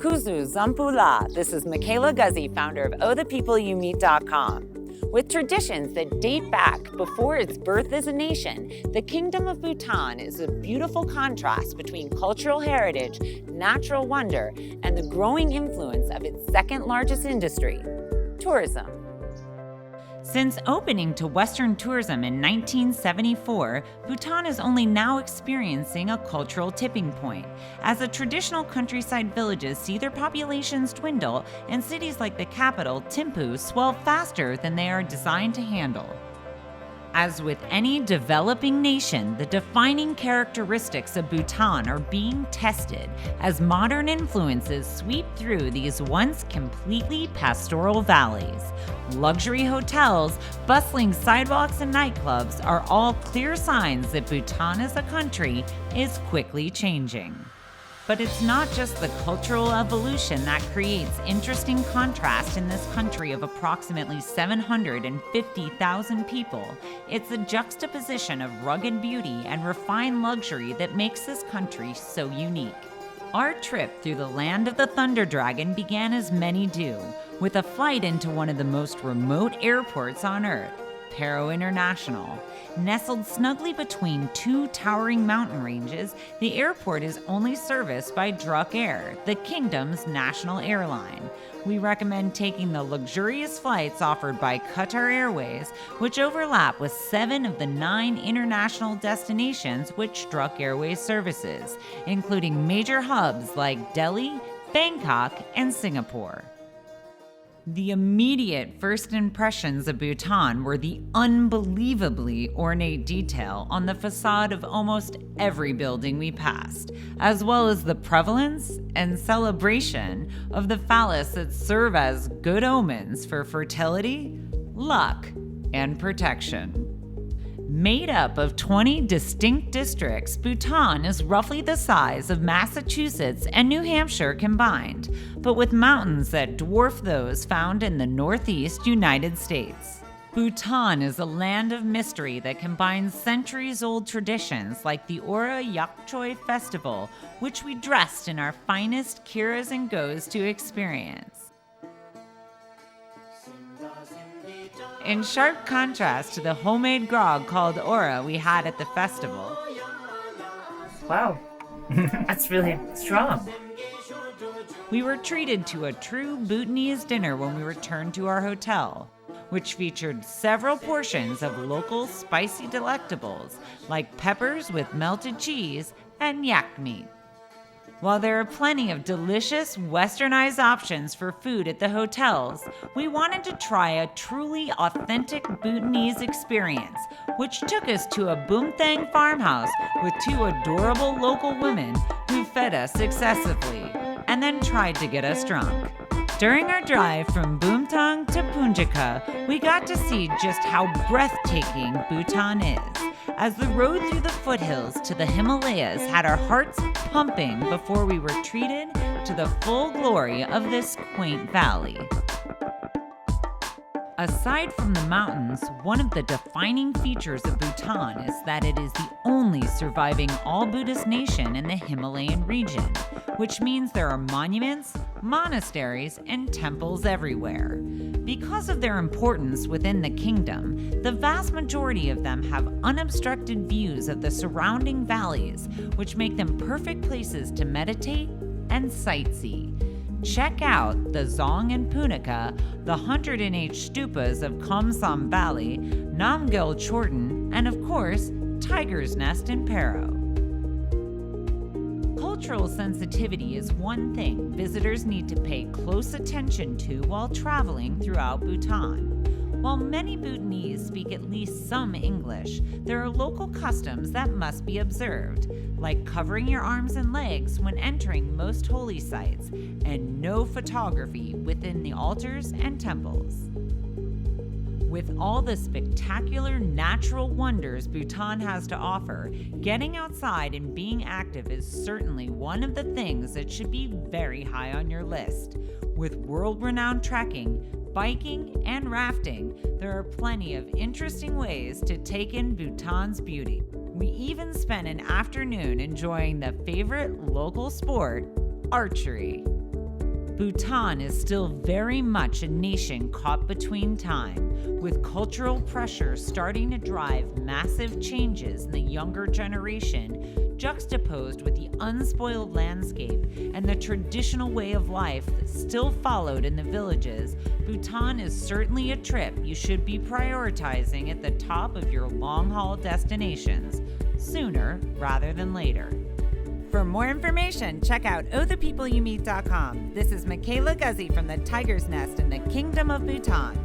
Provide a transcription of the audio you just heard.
Kuzu Zampula. This is Michaela Guzy, founder of ohthepeopleYoumeet.com. With traditions that date back before its birth as a nation, the Kingdom of Bhutan is a beautiful contrast between cultural heritage, natural wonder, and the growing influence of its second largest industry, tourism. Since opening to Western tourism in 1974, Bhutan is only now experiencing a cultural tipping point, as the traditional countryside villages see their populations dwindle and cities like the capital, Thimphu, swell faster than they are designed to handle. As with any developing nation, the defining characteristics of Bhutan are being tested as modern influences sweep through these once completely pastoral valleys. Luxury hotels, bustling sidewalks, and nightclubs are all clear signs that Bhutan as a country is quickly changing. But it's not just the cultural evolution that creates interesting contrast in this country of approximately 750,000 people. It's the juxtaposition of rugged beauty and refined luxury that makes this country so unique. Our trip through the land of the Thunder Dragon began as many do, with a flight into one of the most remote airports on Earth, Paro International. Nestled snugly between two towering mountain ranges, the airport is only serviced by Druk Air, the kingdom's national airline. We recommend taking the luxurious flights offered by Qatar Airways, which overlap with 7 of the 9 international destinations which Druk Airways services, including major hubs like Delhi, Bangkok, and Singapore. The immediate first impressions of Bhutan were the unbelievably ornate detail on the facade of almost every building we passed, as well as the prevalence and celebration of the phallus that serve as good omens for fertility, luck, and protection. Made up of 20 distinct districts, Bhutan is roughly the size of Massachusetts and New Hampshire combined, but with mountains that dwarf those found in the Northeast United States. Bhutan is a land of mystery that combines centuries-old traditions like the Ora Yakchoi Festival, which we dressed in our finest kiras and goes to experience. In sharp contrast to the homemade grog called Ora we had at the festival. Wow, that's really strong. We were treated to a true Bhutanese dinner when we returned to our hotel, which featured several portions of local spicy delectables like peppers with melted cheese and yak meat. While there are plenty of delicious westernized options for food at the hotels, we wanted to try a truly authentic Bhutanese experience, which took us to a Boomthang farmhouse with 2 adorable local women who fed us excessively and then tried to get us drunk. During our drive from Boomthang to Punjaka, we got to see just how breathtaking Bhutan is, as the road through the foothills to the Himalayas had our hearts pumping before we were treated to the full glory of this quaint valley. Aside from the mountains, one of the defining features of Bhutan is that it is the only surviving all-Buddhist nation in the Himalayan region, which means there are monuments, monasteries, and temples everywhere. Because of their importance within the kingdom, the vast majority of them have unobstructed views of the surrounding valleys, which make them perfect places to meditate and sightsee. Check out the Zong and Punaka, the 108 stupas of Kamsam Valley, Namgyal Chorten, and of course, Tiger's Nest in Paro. Cultural sensitivity is one thing visitors need to pay close attention to while traveling throughout Bhutan. While many Bhutanese speak at least some English, there are local customs that must be observed, like covering your arms and legs when entering most holy sites, and no photography within the altars and temples. With all the spectacular natural wonders Bhutan has to offer, getting outside and being active is certainly one of the things that should be very high on your list. With world-renowned trekking, biking, and rafting, there are plenty of interesting ways to take in Bhutan's beauty. We even spent an afternoon enjoying the favorite local sport, archery. Bhutan is still very much a nation caught between time, with cultural pressure starting to drive massive changes in the younger generation, juxtaposed with the unspoiled landscape and the traditional way of life that's still followed in the villages. Bhutan is certainly a trip you should be prioritizing at the top of your long-haul destinations, sooner rather than later. For more information, check out ohthepeopleYouMeet.com. This is Michaela Guzy from the Tiger's Nest in the Kingdom of Bhutan.